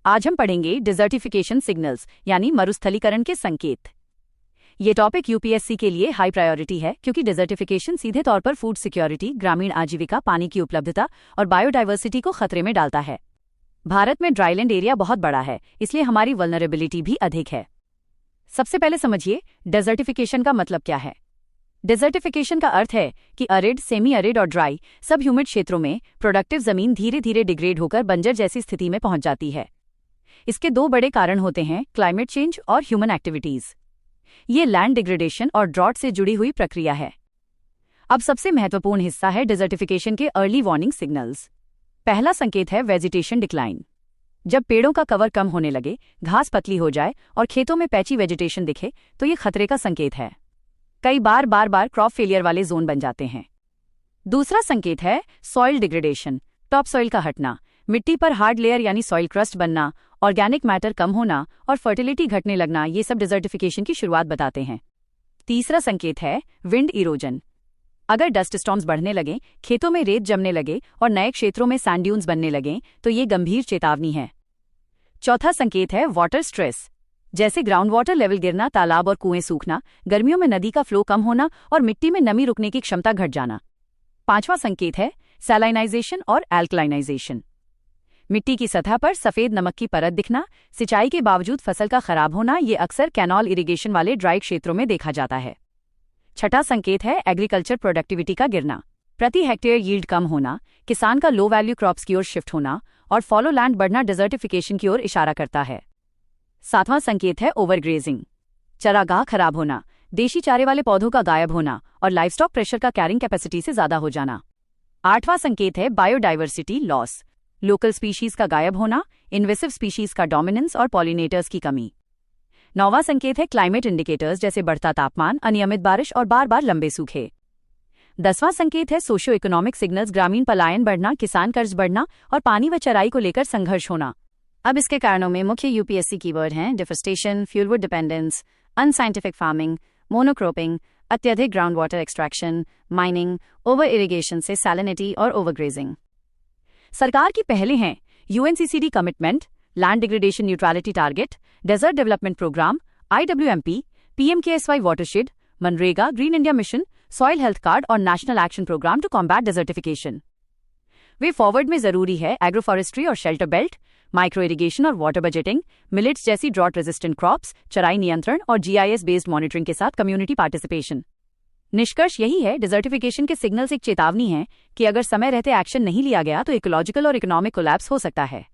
आज हम पढ़ेंगे डिजर्टिफिकेशन सिग्नल्स यानी मरुस्थलीकरण के संकेत। ये टॉपिक यूपीएससी के लिए हाई प्रायोरिटी है क्योंकि डिजर्टिफिकेशन सीधे तौर पर फूड सिक्योरिटी, ग्रामीण आजीविका, पानी की उपलब्धता और बायोडाइवर्सिटी को खतरे में डालता है। भारत में ड्राईलैंड एरिया बहुत बड़ा है, इसलिए हमारी वल्नरेबिलिटी भी अधिक है। सबसे पहले समझिए डेजर्टिफिकेशन का मतलब क्या है। डेजर्टिफिकेशन का अर्थ है कि अरिड, सेमी अरिड और ड्राई सब ह्यूमिड क्षेत्रों में प्रोडक्टिव जमीन धीरे धीरे डिग्रेड होकर बंजर जैसी स्थिति में पहुंच जाती है। इसके दो बड़े कारण होते हैं, क्लाइमेट चेंज और ह्यूमन एक्टिविटीज। ये लैंड डिग्रेडेशन और ड्रॉट से जुड़ी हुई प्रक्रिया है। अब सबसे महत्वपूर्ण हिस्सा है डिजर्टिफिकेशन के अर्ली वार्निंग सिग्नल्स। पहला संकेत है वेजिटेशन डिक्लाइन। जब पेड़ों का कवर कम होने लगे, घास पतली हो जाए और खेतों में पैची वेजिटेशन दिखे तो ये खतरे का संकेत है। कई बार क्रॉप फेलियर वाले जोन बन जाते हैं। दूसरा संकेत है सॉइल डिग्रेडेशन, टॉप सॉइल का हटना, मिट्टी पर हार्ड लेयर यानी सॉइल क्रस्ट बनना, ऑर्गेनिक मैटर कम होना और फर्टिलिटी घटने लगना, ये सब डिजर्टिफिकेशन की शुरुआत बताते हैं। तीसरा संकेत है विंड इरोजन। अगर डस्ट स्टॉर्म्स बढ़ने लगें, खेतों में रेत जमने लगे और नए क्षेत्रों में सैंड ड्यून्स बनने लगें तो ये गंभीर चेतावनी है। चौथा संकेत है वाटर स्ट्रेस, जैसे ग्राउंड वाटर लेवल गिरना, तालाब और कुएं सूखना, गर्मियों में नदी का फ्लो कम होना और मिट्टी में नमी रुकने की क्षमता घट जाना। पांचवा संकेत है सैलाइनाइजेशन और एल्कलाइनाइजेशन। मिट्टी की सतह पर सफेद नमक की परत दिखना, सिंचाई के बावजूद फसल का खराब होना, ये अक्सर कैनॉल इरिगेशन वाले ड्राई क्षेत्रों में देखा जाता है। छठा संकेत है एग्रीकल्चर प्रोडक्टिविटी का गिरना। प्रति हेक्टेयर यील्ड कम होना, किसान का लो वैल्यू क्रॉप्स की ओर शिफ्ट होना और फॉलो लैंड बढ़ना डिजर्टिफिकेशन की ओर इशारा करता है। सातवां संकेत है ओवरग्रेजिंग। चरागाह खराब होना, देशी चारे वाले पौधों का गायब होना और लाइवस्टॉक प्रेशर का कैरिंग कैपेसिटी से ज्यादा हो जाना। आठवां संकेत है बायोडाइवर्सिटी लॉस। लोकल स्पीशीज का गायब होना, इन्वेसिव स्पीशीज का डोमिनेंस और पॉलिनेटर्स की कमी। नौवां संकेत है क्लाइमेट इंडिकेटर्स, जैसे बढ़ता तापमान, अनियमित बारिश और बार लंबे सूखे। 10वां संकेत है सोशियो इकोनॉमिक सिग्नल्स, ग्रामीण पलायन बढ़ना, किसान कर्ज बढ़ना और पानी व चराई को लेकर संघर्ष होना। अब इसके कारणों में मुख्य यूपीएससी कीवर्ड हैं deforestation, fuelwood dependence, unscientific farming, monocropping, अत्यधिक ground water extraction, mining, over irrigation से सैलिनिटी और ओवरग्रेजिंग। सरकार की पहले हैं UNCCD commitment, land degradation neutrality target, desert development program, IWMP, PMKSY watershed, MNREGA, green India mission, soil health card और national action program to combat desertification. Way forward में जरूरी है एग्रोफॉरेस्ट्री और शेल्टर बेल्ट, माइक्रो इरिगेशन और water budgeting, millets जैसी drought resistant crops, चराई नियंत्रण और जीआईएस बेस्ड मॉनिटरिंग के साथ कम्युनिटी पार्टिसिपेशन। निष्कर्ष यही है, डिजर्टिफिकेशन के सिग्नल्स एक चेतावनी है कि अगर समय रहते एक्शन नहीं लिया गया तो इकोलॉजिकल और इकोनॉमिक कोलैप्स हो सकता है।